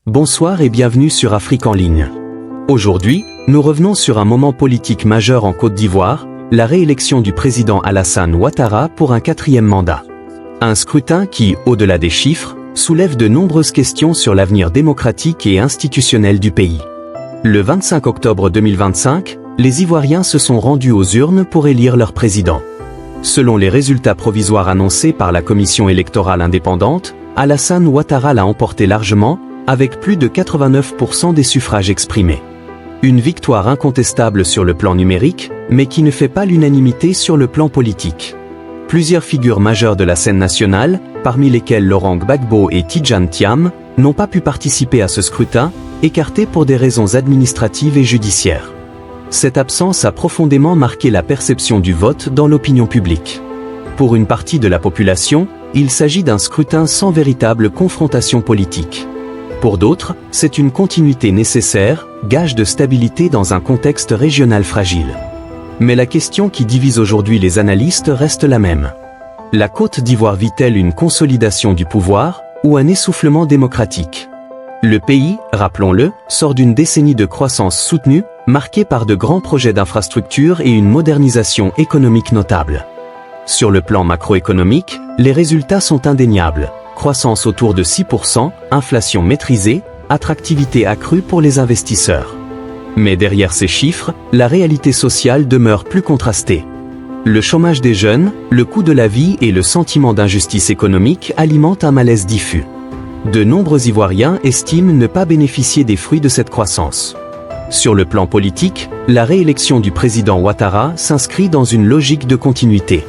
Bonsoir et bienvenue sur Afrique en ligne. Aujourd'hui, nous revenons sur un moment politique majeur en Côte d'Ivoire, la réélection du président Alassane Ouattara pour un 4e mandat. Un scrutin qui, au-delà des chiffres, soulève de nombreuses questions sur l'avenir démocratique et institutionnel du pays. Le 25 octobre 2025, les Ivoiriens se sont rendus aux urnes pour élire leur président. Selon les résultats provisoires annoncés par la commission électorale indépendante, Alassane Ouattara l'a emporté largement, avec plus de 89% des suffrages exprimés. Une victoire incontestable sur le plan numérique, mais qui ne fait pas l'unanimité sur le plan politique. Plusieurs figures majeures de la scène nationale, parmi lesquelles Laurent Gbagbo et Tidjane Thiam, n'ont pas pu participer à ce scrutin, écartés pour des raisons administratives et judiciaires. Cette absence a profondément marqué la perception du vote dans l'opinion publique. Pour une partie de la population, il s'agit d'un scrutin sans véritable confrontation politique. Pour d'autres, c'est une continuité nécessaire, gage de stabilité dans un contexte régional fragile. Mais la question qui divise aujourd'hui les analystes reste la même. La Côte d'Ivoire vit-elle une consolidation du pouvoir ou un essoufflement démocratique? Le pays, rappelons-le, sort d'une décennie de croissance soutenue, marquée par de grands projets d'infrastructures et une modernisation économique notable. Sur le plan macroéconomique, les résultats sont indéniables. Croissance autour de 6%, inflation maîtrisée, attractivité accrue pour les investisseurs. Mais derrière ces chiffres, la réalité sociale demeure plus contrastée. Le chômage des jeunes, le coût de la vie et le sentiment d'injustice économique alimentent un malaise diffus. De nombreux Ivoiriens estiment ne pas bénéficier des fruits de cette croissance. Sur le plan politique, la réélection du président Ouattara s'inscrit dans une logique de continuité.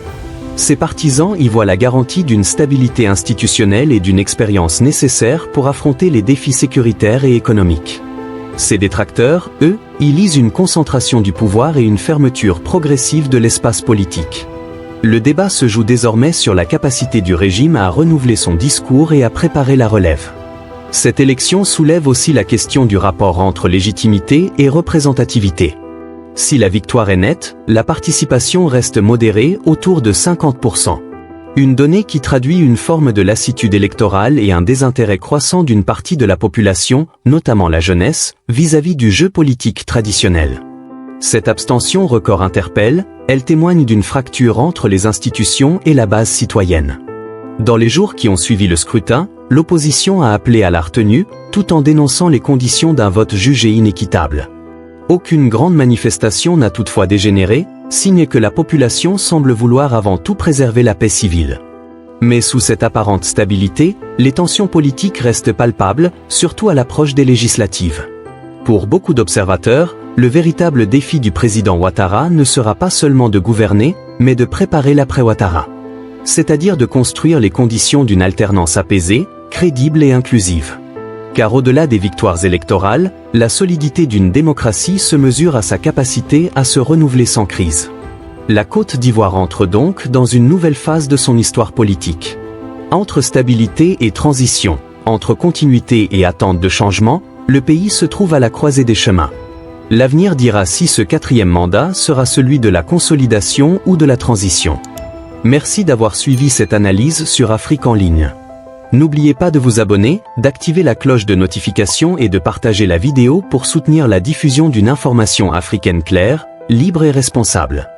Ses partisans y voient la garantie d'une stabilité institutionnelle et d'une expérience nécessaire pour affronter les défis sécuritaires et économiques. Ses détracteurs, eux, y lisent une concentration du pouvoir et une fermeture progressive de l'espace politique. Le débat se joue désormais sur la capacité du régime à renouveler son discours et à préparer la relève. Cette élection soulève aussi la question du rapport entre légitimité et représentativité. Si la victoire est nette, la participation reste modérée autour de 50%. Une donnée qui traduit une forme de lassitude électorale et un désintérêt croissant d'une partie de la population, notamment la jeunesse, vis-à-vis du jeu politique traditionnel. Cette abstention record interpelle, elle témoigne d'une fracture entre les institutions et la base citoyenne. Dans les jours qui ont suivi le scrutin, l'opposition a appelé à la retenue, tout en dénonçant les conditions d'un vote jugé inéquitable. Aucune grande manifestation n'a toutefois dégénéré, signe que la population semble vouloir avant tout préserver la paix civile. Mais sous cette apparente stabilité, les tensions politiques restent palpables, surtout à l'approche des législatives. Pour beaucoup d'observateurs, le véritable défi du président Ouattara ne sera pas seulement de gouverner, mais de préparer l'après-Ouattara. C'est-à-dire de construire les conditions d'une alternance apaisée, crédible et inclusive. Car au-delà des victoires électorales, la solidité d'une démocratie se mesure à sa capacité à se renouveler sans crise. La Côte d'Ivoire entre donc dans une nouvelle phase de son histoire politique. Entre stabilité et transition, entre continuité et attente de changement, le pays se trouve à la croisée des chemins. L'avenir dira si ce 4e mandat sera celui de la consolidation ou de la transition. Merci d'avoir suivi cette analyse sur Afrique en ligne. N'oubliez pas de vous abonner, d'activer la cloche de notification et de partager la vidéo pour soutenir la diffusion d'une information africaine claire, libre et responsable.